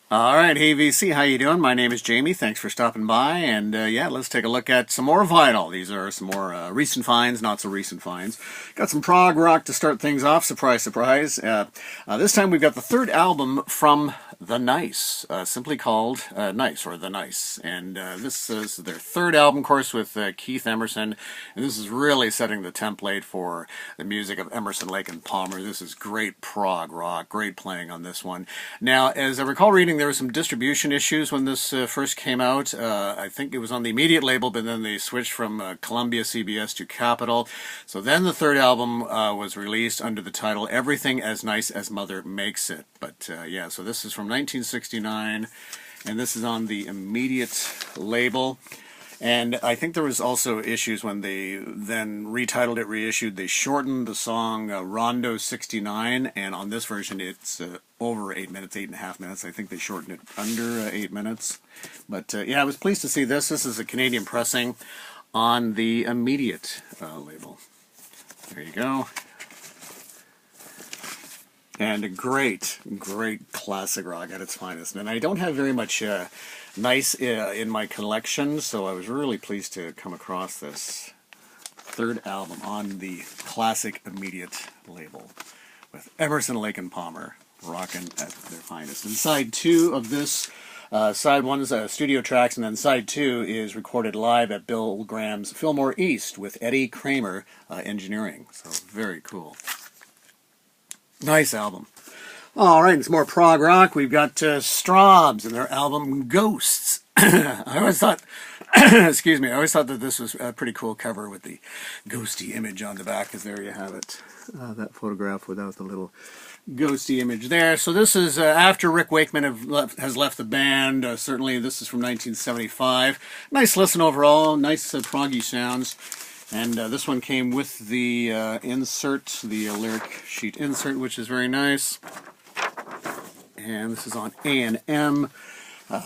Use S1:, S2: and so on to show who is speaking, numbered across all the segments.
S1: All right, hey VC, how you doing? My name is Jamie. Thanks for stopping by, and yeah, let's take a look at some more vinyl. These are some more recent finds, not so recent finds. Got some prog rock to start things off. Surprise, surprise. This time we've got the third album from The Nice, simply called Nice or The Nice, and this is their third album, of course, with Keith Emerson, and this is really setting the template for the music of Emerson, Lake and Palmer. This is great prog rock, great playing on this one. Now, as I recall reading, there were some distribution issues when this first came out. I think it was on the Immediate label, but then they switched from Columbia CBS to Capitol. So then the third album was released under the title Everything as Nice as Mother Makes It. But yeah, so this is from 1969, and this is on the Immediate label. And I think there was also issues when they then retitled it, reissued. They shortened the song Rondo 69, and on this version it's over 8 minutes, 8.5 minutes. I think they shortened it under 8 minutes. But yeah, I was pleased to see this. This is a Canadian pressing on the Immediate label. There you go. And a great, great classic rock at its finest. And I don't have very much Nice in my collection, so I was really pleased to come across this third album on the classic Immediate label with Emerson, Lake and Palmer rocking at their finest. And side two of this, side one is studio tracks, and then side two is recorded live at Bill Graham's Fillmore East with Eddie Kramer engineering. So very cool. Nice album. All right, it's more prog rock. We've got Strawbs and their album Ghosts. I always thought, excuse me, I always thought that this was a pretty cool cover with the ghosty image on the back, because there you have it. That photograph without the little ghosty image there. So this is after Rick Wakeman has left the band. Certainly this is from 1975. Nice listen overall, nice proggy sounds. And this one came with the insert, the lyric sheet insert, which is very nice. And this is on A&M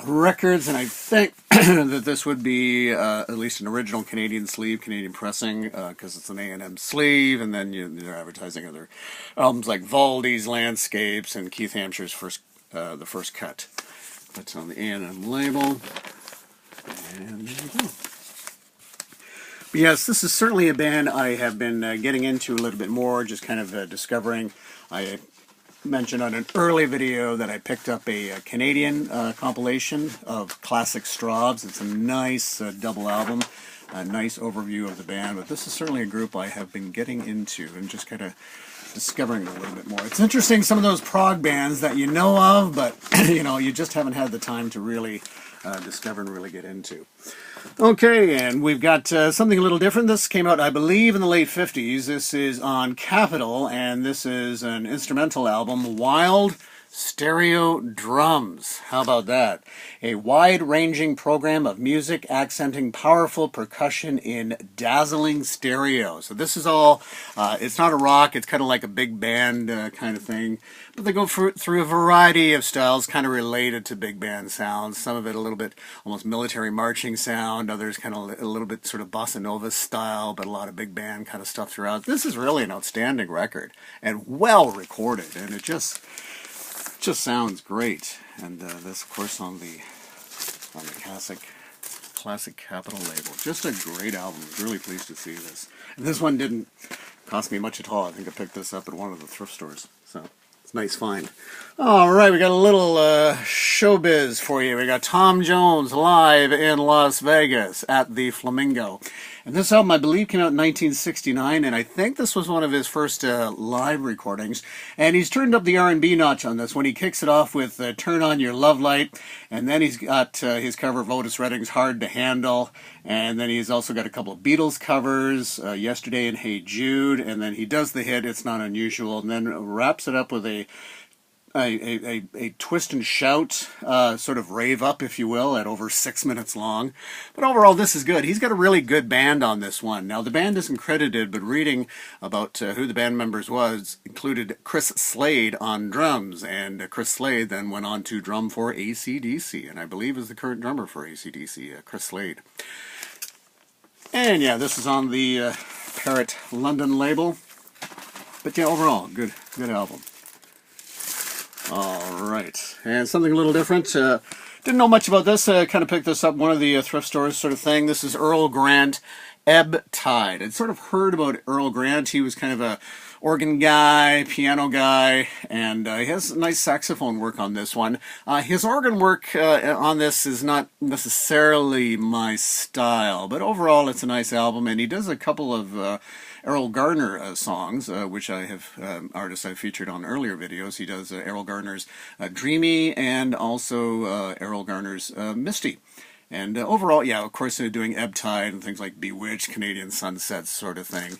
S1: Records, and I think that this would be at least an original Canadian sleeve, Canadian pressing, because it's an A&M sleeve, and then they're advertising other albums like Valdi's Landscapes and Keith Hampshire's the first cut. That's on the A&M label, and there you go. But yes, this is certainly a band I have been getting into a little bit more, just kind of discovering. I mentioned on an early video that I picked up a Canadian compilation of classic Strawbs. It's a nice double album, a nice overview of the band, but this is certainly a group I have been getting into and just kind of discovering a little bit more. It's interesting, some of those prog bands that you know of, but you just haven't had the time to really discover and really get into. Okay, and we've got something a little different. This came out, I believe, in the late 50s. This is on Capitol, and this is an instrumental album, Wild Stereo Drums. How about that? A wide-ranging program of music accenting powerful percussion in dazzling stereo. So this is all, it's not a rock, it's kind of like a big band kind of thing. But they go through a variety of styles kind of related to big band sounds. Some of it a little bit almost military marching sound, others kind of a little bit sort of bossa nova style, but a lot of big band kind of stuff throughout. This is really an outstanding record and well recorded, and it just sounds great. And this, of course, on the classic Capitol label. Just a great album. I was really pleased to see this. And this one didn't cost me much at all. I think I picked this up at one of the thrift stores. So it's a nice find. All right, we got a little showbiz for you. We got Tom Jones live in Las Vegas at the Flamingo. And this album, I believe, came out in 1969, and I think this was one of his first live recordings. And he's turned up the R&B notch on this when he kicks it off with Turn On Your Love Light, and then he's got his cover of Otis Redding's Hard to Handle, and then he's also got a couple of Beatles covers, Yesterday and Hey Jude, and then he does the hit It's Not Unusual, and then wraps it up with a twist and shout, sort of rave up, if you will, at over 6 minutes long. But overall, this is good. He's got a really good band on this one. Now, the band isn't credited, but reading about who the band members was included Chris Slade on drums, and Chris Slade then went on to drum for AC/DC, and I believe is the current drummer for AC/DC, Chris Slade. And yeah, this is on the Parrot London label. But yeah, overall, good album. Alright, and something a little different. Didn't know much about this. Kind of picked this up one of the thrift stores sort of thing. This is Earl Grant, Ebb Tide. I'd sort of heard about Earl Grant. He was kind of a organ guy, piano guy, and he has nice saxophone work on this one. His organ work on this is not necessarily my style, but overall it's a nice album, and he does a couple of Errol Garner songs, which I have artists I've featured on earlier videos. He does Errol Garner's Dreamy and also Errol Garner's Misty. And overall, yeah, of course, doing Ebb Tide and things like Bewitched, Canadian Sunsets sort of thing.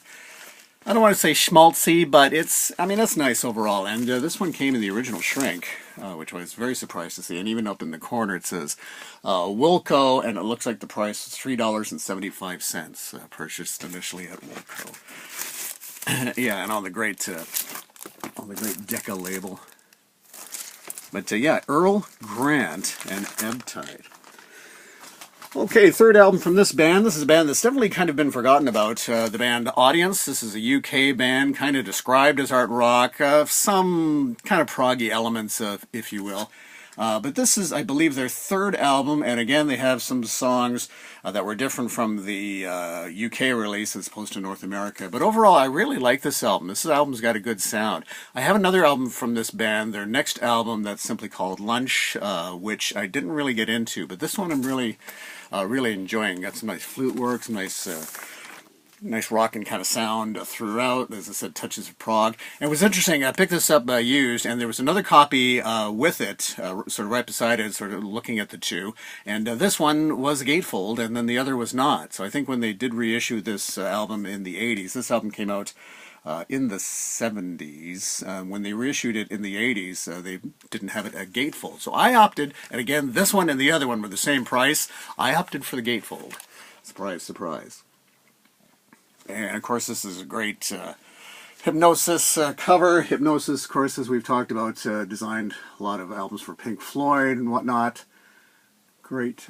S1: I don't want to say schmaltzy, but it's nice overall. And this one came in the original shrink, which I was very surprised to see. And even up in the corner it says Wilco, and it looks like the price is $3.75, purchased initially at Wilco. Yeah, and on the great Decca label. But yeah, Earl Grant and Ebb Tide. Okay, third album from this band. This is a band that's definitely kind of been forgotten about. The band Audience. This is a UK band, kind of described as art rock, some kind of proggy elements, if you will. But this is, I believe, their third album, and again, they have some songs that were different from the UK release as opposed to North America. But overall, I really like this album. This album's got a good sound. I have another album from this band, their next album that's simply called Lunch, which I didn't really get into, but this one I'm really enjoying. Got some nice flute work, some nice rocking kind of sound throughout. As I said, touches of prog. And it was interesting, I picked this up used, and there was another copy with it, sort of right beside it, sort of looking at the two. And this one was a gatefold, and then the other was not. So I think when they did reissue this album in the 80s, this album came out in the 70s. When they reissued it in the 80s, they didn't have it a gatefold. So I opted, and again, this one and the other one were the same price, I opted for the gatefold. Surprise, surprise. And of course, this is a great Hypnosis cover. Hypnosis, of course, as we've talked about, designed a lot of albums for Pink Floyd and whatnot. Great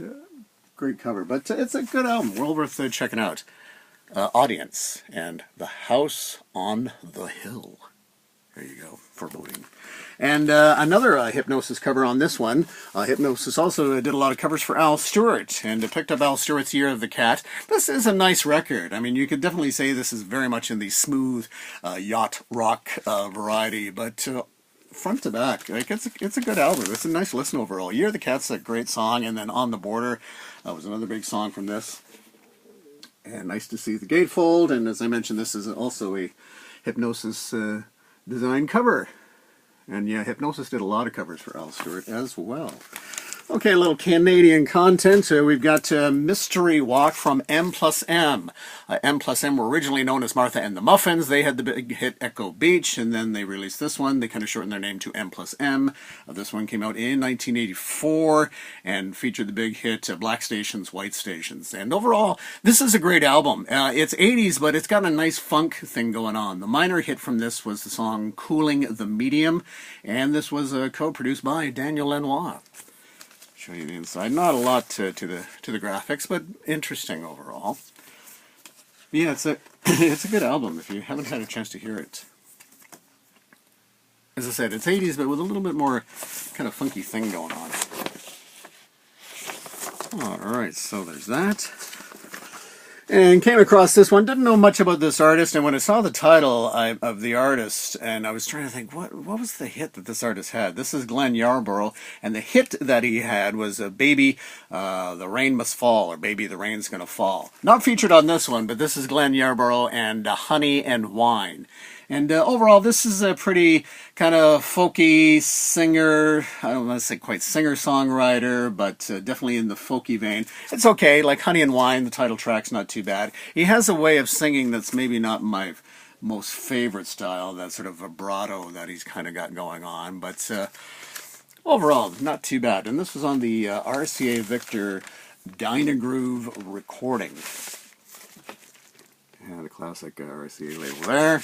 S1: cover. But it's a good album. Well worth checking out. Audience and The House on the Hill. There you go, foreboding. And another Hypnosis cover on this one. Hypnosis also did a lot of covers for Al Stewart, and picked up Al Stewart's Year of the Cat. This is a nice record. I mean, you could definitely say this is very much in the smooth yacht rock variety, but front to back, like it's a good album. It's a nice listen overall. Year of the Cat's a great song, and then On the Border was another big song from this. And nice to see the gatefold, and as I mentioned, this is also a Hypnosis design cover. And yeah, Hypnosis did a lot of covers for Al Stewart as well. Okay, a little Canadian content. We've got Mystery Walk from M+M. M+M were originally known as Martha and the Muffins. They had the big hit Echo Beach, and then they released this one. They kind of shortened their name to M+M. This one came out in 1984 and featured the big hit Black Stations, White Stations. And overall, this is a great album. It's 80s, but it's got a nice funk thing going on. The minor hit from this was the song Cooling the Medium, and this was co-produced by Daniel Lanois. Show you the inside. Not a lot to the graphics, but interesting overall. Yeah, it's a good album if you haven't had a chance to hear it. As I said, it's 80s, but with a little bit more kind of funky thing going on. Alright, so there's that. And came across this one, didn't know much about this artist, and when I saw the title of the artist, and I was trying to think, what was the hit that this artist had? This is Glenn Yarborough, and the hit that he had was Baby, the Rain Must Fall, or Baby, the Rain's Gonna Fall. Not featured on this one, but this is Glenn Yarborough and Honey and Wine. And overall, this is a pretty kind of folky singer, I don't want to say quite singer-songwriter, but definitely in the folky vein. It's okay, like Honey and Wine, the title track's not too bad. He has a way of singing that's maybe not my most favorite style, that sort of vibrato that he's kind of got going on, but overall, not too bad. And this was on the RCA Victor Dynagroove recording. Yeah, the classic RCA label there.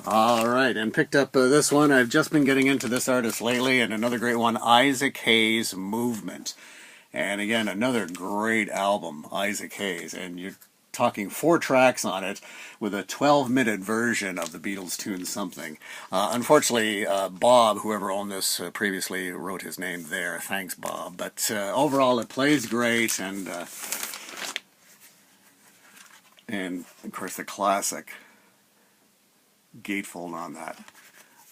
S1: Alright, and picked up this one. I've just been getting into this artist lately, and another great one, Issac Hayes, Movement. And again, another great album, Issac Hayes. And you're talking 4 tracks on it with a 12-minute version of the Beatles tune Something. Unfortunately, Bob, whoever owned this previously, wrote his name there. Thanks, Bob. But overall, it plays great, and of course the classic gatefold on that.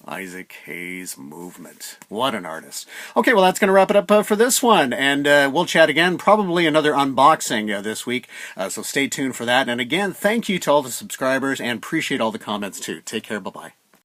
S1: Issac Hayes Movement. What an artist. Okay, well, that's going to wrap it up for this one. And we'll chat again, probably another unboxing this week. So stay tuned for that. And again, thank you to all the subscribers and appreciate all the comments too. Take care. Bye-bye.